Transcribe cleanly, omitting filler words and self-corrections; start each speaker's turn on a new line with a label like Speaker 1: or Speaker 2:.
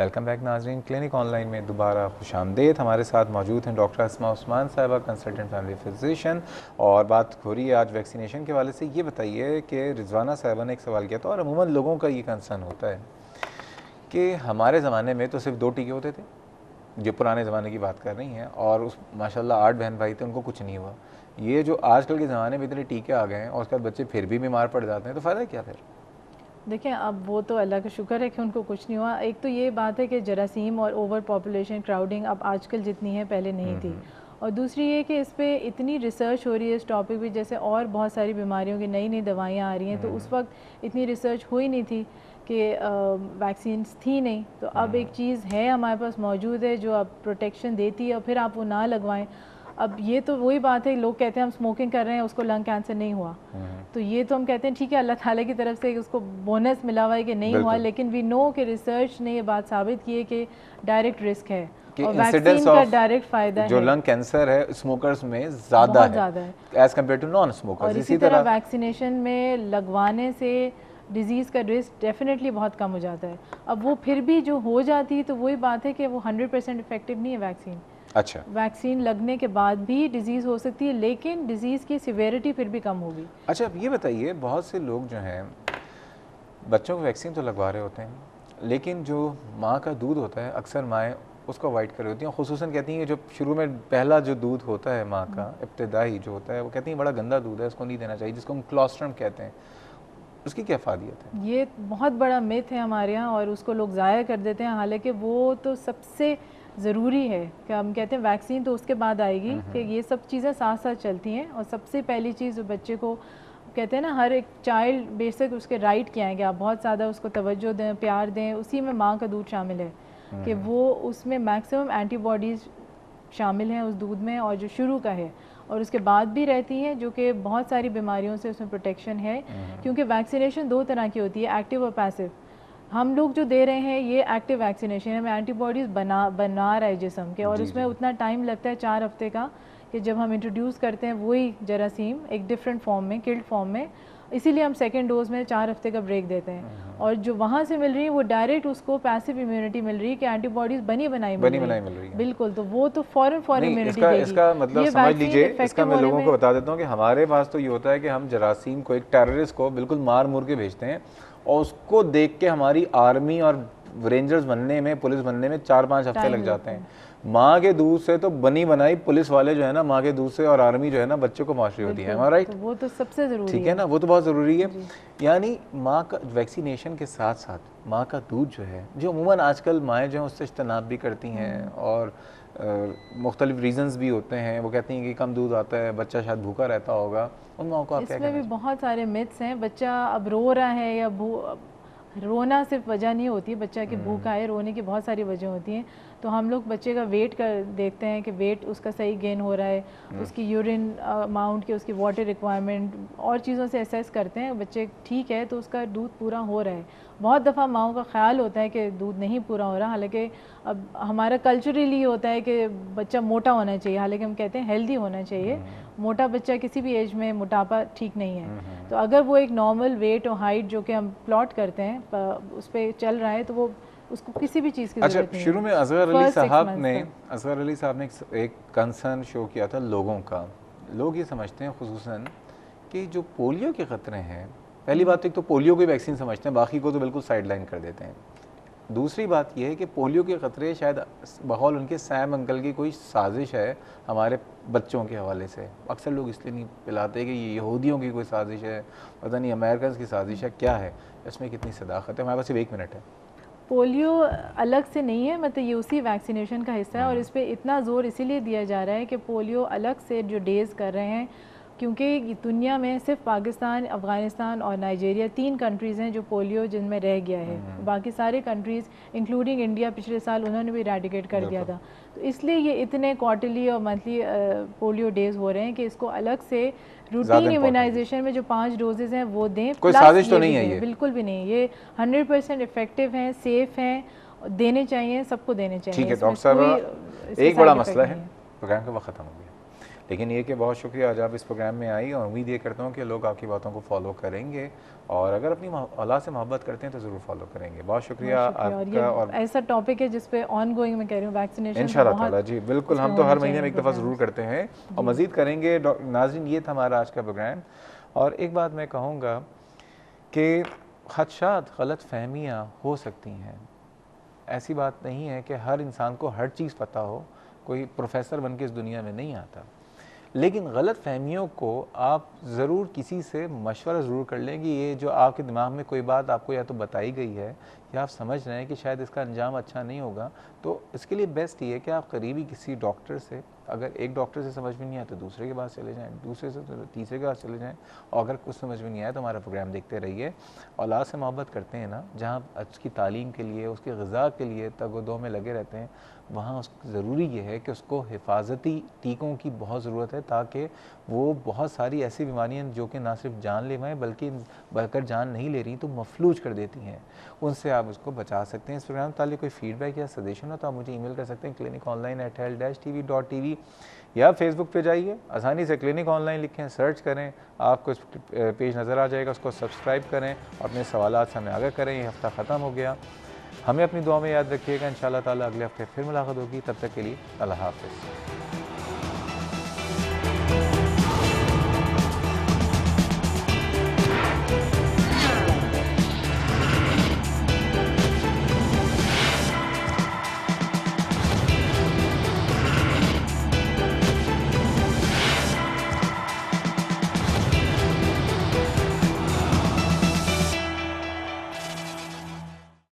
Speaker 1: Welcome back नाजरीन। Clinic online में दोबारा खुशामदीद। हमारे साथ मौजूद हैं डॉक्टर अस्मा उस्मान साहिबा, कंसल्टेंट फैमिली फिजिशियन, और बात हो रही है आज वैक्सीनेशन के वाले से। ये बताइए कि रिजवाना साहिबा ने एक सवाल किया था, और अमूमन लोगों का ये कंसर्न होता है कि हमारे ज़माने में तो सिर्फ 2 टीके होते थे, जो पुराने ज़माने की बात कर रही हैं, और उस माशाल्लाह 8 बहन भाई थे, उनको कुछ नहीं हुआ। ये जो आजकल के ज़माने में इतने टीके आ गए हैं और उसके बाद बच्चे फिर भी बीमार पड़ जाते हैं, तो फ़ायदा क्या फिर?
Speaker 2: देखिए, अब वो तो अल्लाह का शुक्र है कि उनको कुछ नहीं हुआ। एक तो ये बात है कि जरासीम और ओवर पॉपुलेशन क्राउडिंग अब आजकल जितनी है पहले नहीं थी, और दूसरी ये कि इस पे इतनी रिसर्च हो रही है इस टॉपिक पे, जैसे और बहुत सारी बीमारियों की नई नई दवाइयाँ आ रही हैं, तो उस वक्त इतनी रिसर्च हुई नहीं थी कि वैक्सीन्स थी नहीं। तो अब एक चीज़ है हमारे पास मौजूद है जो अब प्रोटेक्शन देती है, और फिर आप वो ना लगवाएं। अब ये तो वही बात है, लोग कहते हैं हम स्मोकिंग कर रहे हैं, उसको लंग कैंसर नहीं हुआ, तो ये तो हम कहते हैं ठीक है, अल्लाह ताला की तरफ से उसको बोनस मिला हुआ है कि नहीं हुआ, लेकिन वी नो कि रिसर्च ने ये बात साबित की है कि डायरेक्ट रिस्क है और वैक्सीन का डायरेक्ट फायदा
Speaker 1: जो
Speaker 2: है।
Speaker 1: लंग कैंसर है स्मोकर्स में ज़्यादा है as compare to non smokers.
Speaker 2: और इसी तरह वैक्सीनेशन में लगवाने से डिज़ीज़ का रिस्क डेफिनेटली बहुत कम हो जाता है। अब वो फिर भी जो हो जाती है, तो वही बात है कि वो 100% इफेक्टिव नहीं है वैक्सीन।
Speaker 1: अच्छा,
Speaker 2: वैक्सीन लगने के बाद भी डिजीज़ हो सकती है, लेकिन डिजीज़ की सिवेरिटी फिर भी कम होगी।
Speaker 1: अच्छा, अब ये बताइए, बहुत से लोग जो हैं बच्चों को वैक्सीन तो लगवा रहे होते हैं, लेकिन जो माँ का दूध होता है अक्सर माएँ उसको अवॉइड कर रही होती हैं। खुसूसन कहती हैं कि जो शुरू में पहला जो दूध होता है माँ का इब्तदाई जो होता है, वो कहती हैं बड़ा गंदा दूध है, इसको नहीं देना चाहिए, जिसको हम क्लोस्ट्रम कहते हैं। उसकी क्या फ़ायदियत है?
Speaker 2: ये बहुत बड़ा मिथ है हमारे यहाँ, और उसको लोग ज़ाया कर देते हैं, हालांकि वो तो सबसे ज़रूरी है कि हम कहते हैं वैक्सीन तो उसके बाद आएगी, कि ये सब चीज़ें साथ साथ चलती हैं। और सबसे पहली चीज़ जो बच्चे को कहते हैं ना, हर एक चाइल्ड बेसिक उसके राइट क्या है कि आप बहुत ज़्यादा उसको तवज्जो दें, प्यार दें। उसी में माँ का दूध शामिल है कि वो उसमें मैक्सिमम एंटीबॉडीज़ शामिल हैं उस दूध में, और जो शुरू का है और उसके बाद भी रहती हैं, जो कि बहुत सारी बीमारियों से उसमें प्रोटेक्शन है। क्योंकि वैक्सीनेशन 2 तरह की होती है, एक्टिव और पैसिव। हम लोग जो दे रहे हैं ये एक्टिव वैक्सीनेशन है, हमें एंटीबॉडीज़ बना रहा है जिस्म के, और उसमें उतना टाइम लगता है 4 हफ्ते का, कि जब हम इंट्रोड्यूस करते हैं वही जरासीम एक डिफरेंट फॉर्म में, किल्ड फॉर्म में, इसीलिए हम सेकेंड डोज में 4 हफ्ते का ब्रेक देते हैं। और जो वहाँ से मिल रही है वो डायरेक्ट उसको पैसिव इम्यूनिटी मिल रही है कि एंटीबॉडीज़ बनी बनाई मिल रही है। बिल्कुल, तो वो तो फॉरन इम्यूनिटी देगी।
Speaker 1: इसका मतलब समझ लीजिए, इसका मैं लोगों को बता देता हूँ कि हमारे पास तो ये होता है कि हम जरासीम को, एक टेररिस्ट को बिल्कुल मार मुर के भेजते हैं, और उसको देख के हमारी आर्मी और रेंजर्स बनने में, पुलिस बनने में 4-5 हफ्ते लग जाते हैं। माँ के दूध से तो बनी बनाई पुलिस वाले जो है ना, माँ के दूध से, और आर्मी जो है ना बच्चों को मार रही होती है, राइट?
Speaker 2: तो वो तो सबसे ज़रूरी
Speaker 1: ठीक है ना, वो तो बहुत ज़रूरी है। यानी माँ का वैक्सीनेशन के साथ साथ माँ का दूध जो है, जो अमूमन आजकल माएँ जो हैं उससे इज्तनाब भी करती हैं, और मुख्तलिफ रीजंस भी होते हैं। वो कहती हैं कि कम दूध आता है, बच्चा शायद भूखा रहता होगा, उन माओं को आप क्या कहना
Speaker 2: इसमें भी बहुत सारे मिथ्स हैं। बच्चा अब रो रहा है, या रोना सिर्फ वजह नहीं होती है, बच्चा की भूखा है, रोने की बहुत सारी वजह होती हैं। तो हम लोग बच्चे का वेट कर देखते हैं कि वेट उसका सही गेन हो रहा है, उसकी यूरिन अमाउंट की, उसकी वाटर रिक्वायरमेंट और चीज़ों से असेस करते हैं। बच्चे ठीक है तो उसका दूध पूरा हो रहा है। बहुत दफ़ा माओं का ख्याल होता है कि दूध नहीं पूरा हो रहा, हालांकि अब हमारा कल्चरली होता है कि बच्चा मोटा होना चाहिए, हालांकि हम कहते हैं हेल्दी होना चाहिए। मोटा बच्चा किसी भी एज में मोटापा ठीक नहीं है। तो अगर वो एक नॉर्मल वेट और हाइट जो कि हम प्लॉट करते हैं उस पर चल रहा है, तो वो उसको किसी भी चीज़ की ज़रूरत नहीं है।
Speaker 1: शुरू में असगर अली साहब ने एक कंसर्न शो किया था लोगों का। लोग ये समझते हैं खुसूसन कि जो पोलियो के ख़तरे हैं, पहली बात एक तो पोलियो की वैक्सीन समझते हैं, बाकी को तो बिल्कुल साइडलाइन कर देते हैं। दूसरी बात यह है कि पोलियो के ख़तरे शायद बकौल उनके सैम अंकल की कोई साजिश है हमारे बच्चों के हवाले से। अक्सर लोग इसलिए नहीं पिलाते कि ये यहूदियों की कोई साजिश है, पता नहीं अमेरिकन की साजिश है, क्या है इसमें, कितनी सदाकत है। हमारे पास सिर्फ 1 मिनट है।
Speaker 2: पोलियो अलग से नहीं है, मतलब ये उसी वैक्सीनेशन का हिस्सा है, और इस पर इतना ज़ोर इसीलिए दिया जा रहा है कि पोलियो अलग से जो डेज़ कर रहे हैं, क्योंकि दुनिया में सिर्फ पाकिस्तान, अफ़गानिस्तान और नाइजीरिया 3 कंट्रीज़ हैं जो पोलियो जिनमें रह गया है। बाकी सारे कंट्रीज़ इंक्लूडिंग इंडिया पिछले साल उन्होंने भी इरेडिकेट कर दिया था। तो इसलिए ये इतने क्वार्टरली और मंथली पोलियो डेज़ हो रहे हैं कि इसको अलग से रूटीन इम्यूनाइजेशन में जो 5 डोजेज़ हैं वो दें।
Speaker 1: कोई साजिश तो नहीं है ये?
Speaker 2: बिल्कुल भी नहीं, ये 100% इफेक्टिव हैं, सेफ हैं, देने चाहिए, सबको देने चाहिए।
Speaker 1: ठीक है डॉक्टर साहब, एक बड़ा मसला है, प्रोग्राम का वक्त ख़त्म हो गया, लेकिन ये कि बहुत शुक्रिया आज आप इस प्रोग्राम में आई, और उम्मीद ये करता हूँ कि लोग आपकी बातों को फॉलो करेंगे, और अगर अपनी औलाद से मोहब्बत करते हैं तो ज़रूर फॉलो करेंगे। बहुत शुक्रिया आपका। और
Speaker 2: ऐसा टॉपिक है जिस पे ऑन गोइंग मैं कह रही हूँ वैक्सीनेशन
Speaker 1: इंशाल्लाह ताला जी बिल्कुल, हम तो हर महीने में एक दफ़ा ज़रूर करते हैं और मज़ीद करेंगे। नाज़रीन, ये था हमारा आज का प्रोग्राम। और एक बात मैं कहूँगा कि ख़दशात, गलत फहमियाँ हो सकती हैं, ऐसी बात नहीं है कि हर इंसान को हर चीज़ पता हो, कोई प्रोफेसर बन के इस दुनिया में नहीं आता, लेकिन गलत फहमियों को आप ज़रूर किसी से मशवरा ज़रूर कर लें कि ये जो आपके दिमाग में कोई बात आपको या तो बताई गई है या आप समझ रहे हैं कि शायद इसका अंजाम अच्छा नहीं होगा, तो इसके लिए बेस्ट ये है कि आप करीबी किसी डॉक्टर से, अगर एक डॉक्टर से समझ में नहीं आया तो दूसरे के पास चले जाएं, दूसरे से तो तीसरे के पास चले जाएं, और अगर कुछ समझ में नहीं आया तो हमारा प्रोग्राम देखते रहिए। औलाद से मोहब्बत करते हैं ना, जहाँ उसकी तालीम के लिए, उसकी ग़िज़ा के लिए तगोदो में लगे रहते हैं, वहाँ उस ज़रूरी ये है कि उसको हिफाजती टीकों की बहुत ज़रूरत है, ताकि वो बहुत सारी ऐसी बीमारियाँ जो कि ना सिर्फ जानलेवा हैं बल्कि अगर जान नहीं ले रही तो मफलूज कर देती हैं, उनसे आप उसको बचा सकते हैं। इस प्रोग्राम के लिए कोई फीडबैक या सजेशन हो तो आप मुझे ईमेल कर सकते हैं cliniconline@health-tv.tv, या फेसबुक पे जाइए, आसानी से क्लिनिक ऑनलाइन लिखें, सर्च करें, आपको पेज नज़र आ जाएगा, उसको सब्सक्राइब करें और अपने सवालात से हमें आगाह करें। ये हफ़्ता ख़त्म हो गया, हमें अपनी दुआ में याद रखिएगा। इंशाअल्लाह ताला अगले हफ्ते फिर मुलाकात होगी, तब तक के लिए अल्लाह हाफ़िज़।